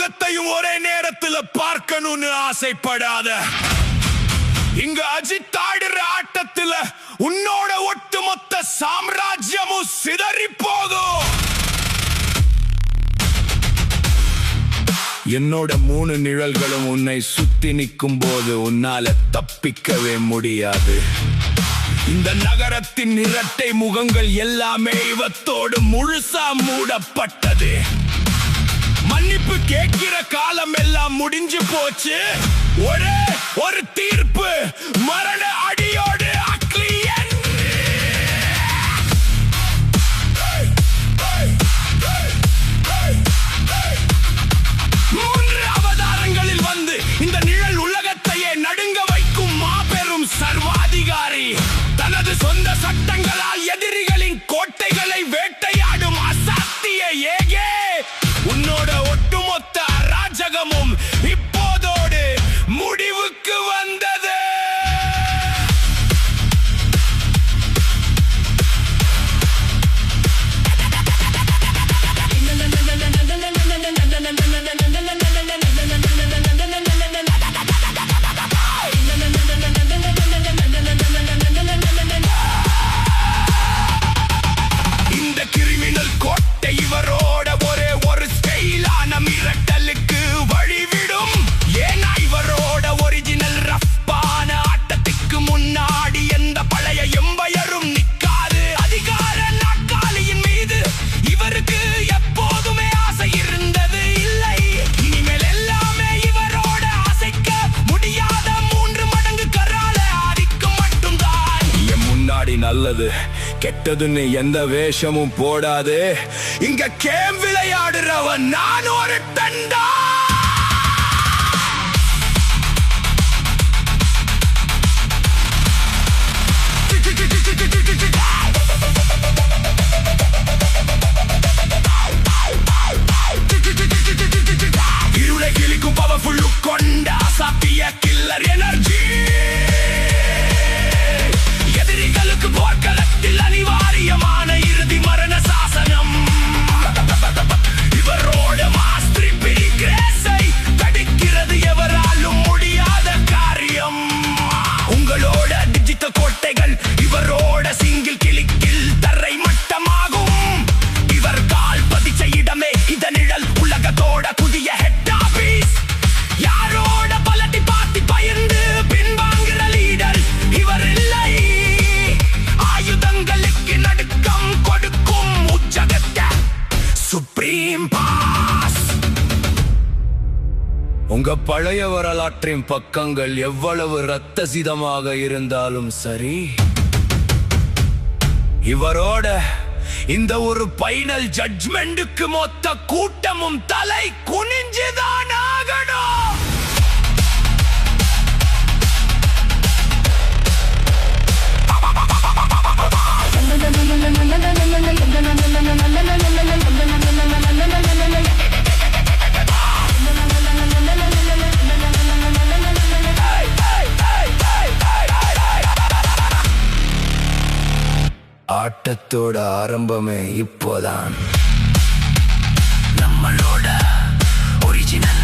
முகத்தையும் ஒரே நேரத்துல பார்க்கணும்னு ஆசைப்படாத. இங்க அஜித் ஆடுற ஆட்டத்துல உன்னோட ஒட்டுமொத்த சாம்ராஜ்யமும் சிதறி போகும். என்னோட 3 நிழல்களும் உன்னை சுத்தி நிற்கும் போது உன்னால தப்பிக்கவே முடியாது. இந்த நகரத்தின் இரட்டை முகங்கள் எல்லாமே இவத்தோடு முழுசா மூடப்பட்டது. மன்னிப்பு கேட்கிற காலம் எல்லாம் முடிஞ்சு போச்சு. ஒரே ஒரு தீர்ப்பு, மரண அடியோடு அக்லியன். 3 அவதாரங்களில் வந்து இந்த நிழல் உலகத்தையே நடுங்க வைக்கும் மாபெரும் சர்வாதிகாரி. தனது சொந்த சட்டங்களால் எதிரிகளின் கோட்டைகளை வேட்டையாடும் அசாத்திய ஏகே. உன்னோட ஒட்டுமொத்த அராஜகமும் இப்போதோடு முடிவுக்கு வந்தது. இந்த கிரிமினல் கோட்டை இவரோட ஒரே ஒரு ஸ்டைலான மிரட்டலுக்கு வழிவிடும். ஏன்னா இவரோட ஒரிஜினல் ரஃப்பான ஆட்டத்துக்கு முன்னாடி எந்த பழைய எம்பையரும் நிக்காது. அதிகார நாற்காலியின் மீது இவருக்கு எப்போதுமே ஆசை இருந்தது இல்லை. இனிமேல் எல்லாமே இவரோட அசைக்க முடியாத 3 மடங்கு கரால ஆதிக்கம் மட்டும்தான். என் முன்னாடி நல்லது கெட்டதுன்னு எந்த வேஷமும் போடாது. இங்க கேம் விளையாடுறவன் நான் ஒரு தண்டா. இருளை கிழிக்கும் பவர்ஃபுல் கொண்ட அசாத்திய கில்லர் எனர்ஜி. எதிரிகளுக்கு போர்க்களத்தில் அனிவாரியமான இறுதி மரண சாசனம். இவரோட மாஸ்டரி பிடி கிரேஸை தடுக்கிறது எவராலும் முடியாத காரியம். உங்களோட டிஜிட்டல் கோட்டைகள் இவரோட சிங்கிள் கிளிக்கில் தரை மட்டமாகும். இவர் கால் பதிச்ச இடமே இந்த நிழல் உலகத்தோட புதிய ஹெட் ஆபீஸ். யாரோட பலட்டி பார்த்து பயந்து பின்வாங்குற லீடர் இவர் இல்லை. ஆயுதங்களுக்கு நடுக்கம் கொடுக்கும் உச்சகத்த சுப்ரீம் பாஸ். உங்க பழைய வரலாற்றின் பக்கங்கள் எவ்வளவு ரத்த சிதமாக இருந்தாலும் சரி, இவரோட இந்த ஒரு ஃபைனல் ஜட்ஜ்மெண்ட்டுக்கு மொத்த கூட்டமும் தலை குனிஞ்சுதான் ஆகணும். ஆட்டத்தோட ஆரம்பமே இப்போதான். நம்மளோட ஒரிஜினல்